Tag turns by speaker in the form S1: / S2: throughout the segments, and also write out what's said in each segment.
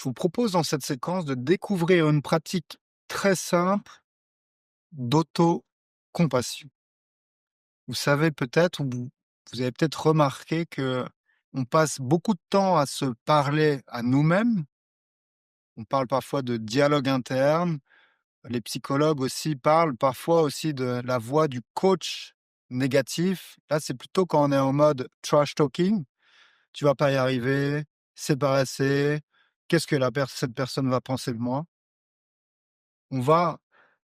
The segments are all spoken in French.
S1: Je vous propose dans cette séquence de découvrir une pratique très simple d'auto-compassion. Vous savez peut-être ou vous avez peut-être remarqué que on passe beaucoup de temps à se parler à nous-mêmes. On parle parfois de dialogue interne. Les psychologues aussi parlent parfois aussi de la voix du coach négatif. Là, c'est plutôt quand on est en mode trash talking. Tu vas pas y arriver, c'est pas assez. Qu'est-ce que cette personne va penser de moi? On va,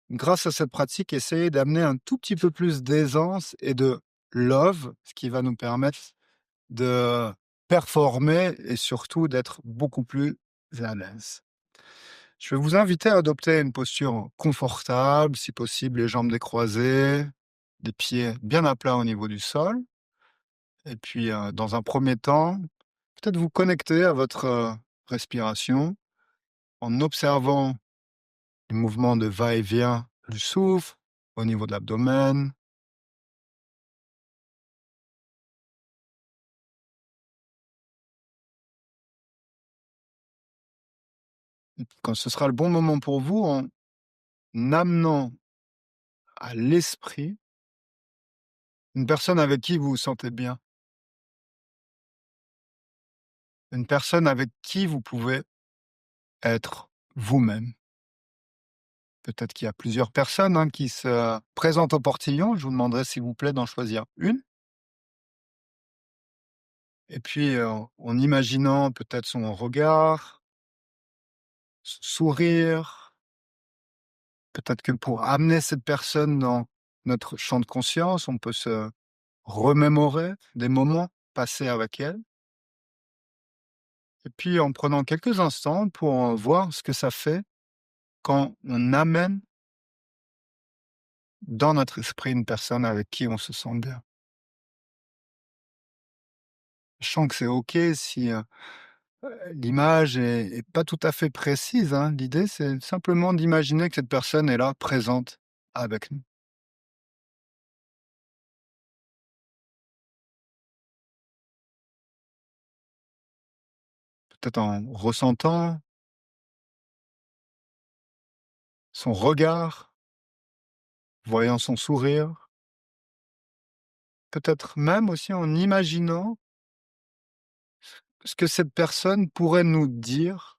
S1: grâce à cette pratique, essayer d'amener un tout petit peu plus d'aisance et de love, ce qui va nous permettre de performer et surtout d'être beaucoup plus à l'aise. Je vais vous inviter à adopter une posture confortable, si possible les jambes décroisées, les pieds bien à plat au niveau du sol. Et puis, dans un premier temps, peut-être vous connecter à votre respiration en observant les mouvements de va-et-vient du souffle au niveau de l'abdomen. Quand ce sera le bon moment pour vous, en amenant à l'esprit une personne avec qui vous vous sentez bien, une personne avec qui vous pouvez être vous-même. Peut-être qu'il y a plusieurs personnes, hein, qui se présentent au portillon. Je vous demanderai s'il vous plaît d'en choisir une. Et puis, en imaginant peut-être son regard, son sourire, peut-être que pour amener cette personne dans notre champ de conscience, on peut se remémorer des moments passés avec elle. Et puis en prenant quelques instants pour, voir ce que ça fait quand on amène dans notre esprit une personne avec qui on se sent bien. Je sens que c'est OK si, l'image est pas tout à fait précise, hein. L'idée, c'est simplement d'imaginer que cette personne est là, présente avec nous. Peut-être en ressentant son regard, voyant son sourire, peut-être même aussi en imaginant ce que cette personne pourrait nous dire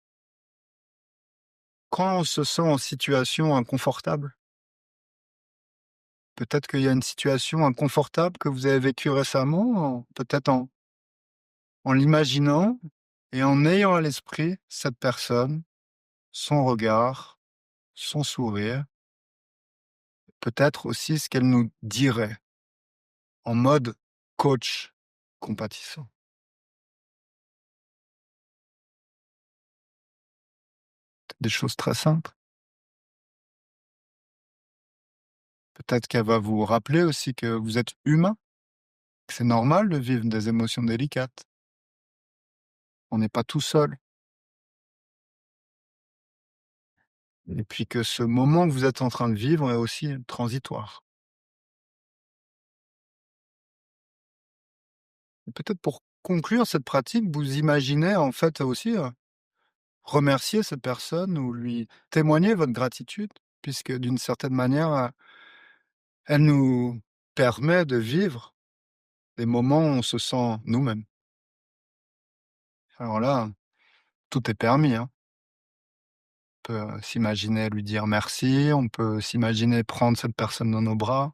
S1: quand on se sent en situation inconfortable. Peut-être qu'il y a une situation inconfortable que vous avez vécue récemment, peut-être en l'imaginant et en ayant à l'esprit cette personne, son regard, son sourire, peut-être aussi ce qu'elle nous dirait en mode coach compatissant. Des choses très simples. Peut-être qu'elle va vous rappeler aussi que vous êtes humain, que c'est normal de vivre des émotions délicates. On n'est pas tout seul. Et puis que ce moment que vous êtes en train de vivre est aussi transitoire. Et peut-être pour conclure cette pratique, vous imaginez en fait aussi, remercier cette personne ou lui témoigner votre gratitude, puisque d'une certaine manière, elle nous permet de vivre des moments où on se sent nous-mêmes. Alors là, tout est permis, hein. On peut, s'imaginer lui dire merci, on peut s'imaginer prendre cette personne dans nos bras.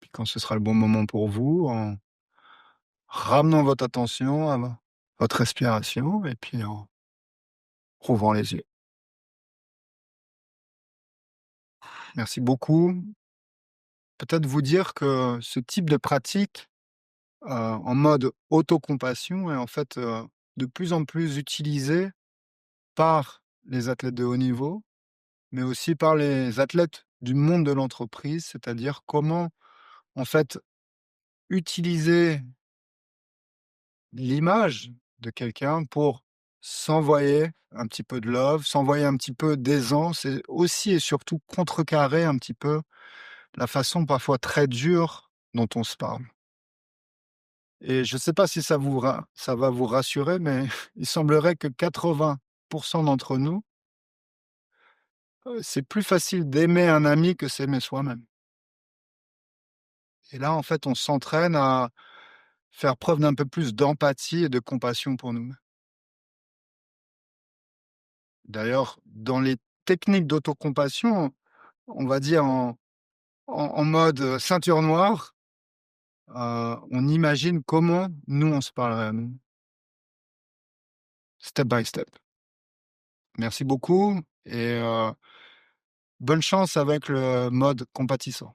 S1: Puis quand ce sera le bon moment pour vous, en ramenant votre attention à votre respiration et puis en rouvrant les yeux. Merci beaucoup. Peut-être vous dire que ce type de pratique, en mode autocompassion est en fait, de plus en plus utilisé par les athlètes de haut niveau, mais aussi par les athlètes du monde de l'entreprise. C'est-à-dire comment, en fait, utiliser l'image de quelqu'un pour s'envoyer un petit peu de love, s'envoyer un petit peu d'aisance et aussi et surtout contrecarrer un petit peu la façon parfois très dure dont on se parle. et je ne sais pas si ça va vous rassurer, mais il semblerait que 80 d'entre nous, c'est plus facile d'aimer un ami que s'aimer soi-même. Et là, en fait, on s'entraîne à faire preuve d'un peu plus d'empathie et de compassion pour nous-mêmes. D'ailleurs, dans les techniques d'autocompassion, on va dire en mode, ceinture noire, on imagine comment nous, on se parlerait à nous, step by step. Merci beaucoup et bonne chance avec le mode compatissant.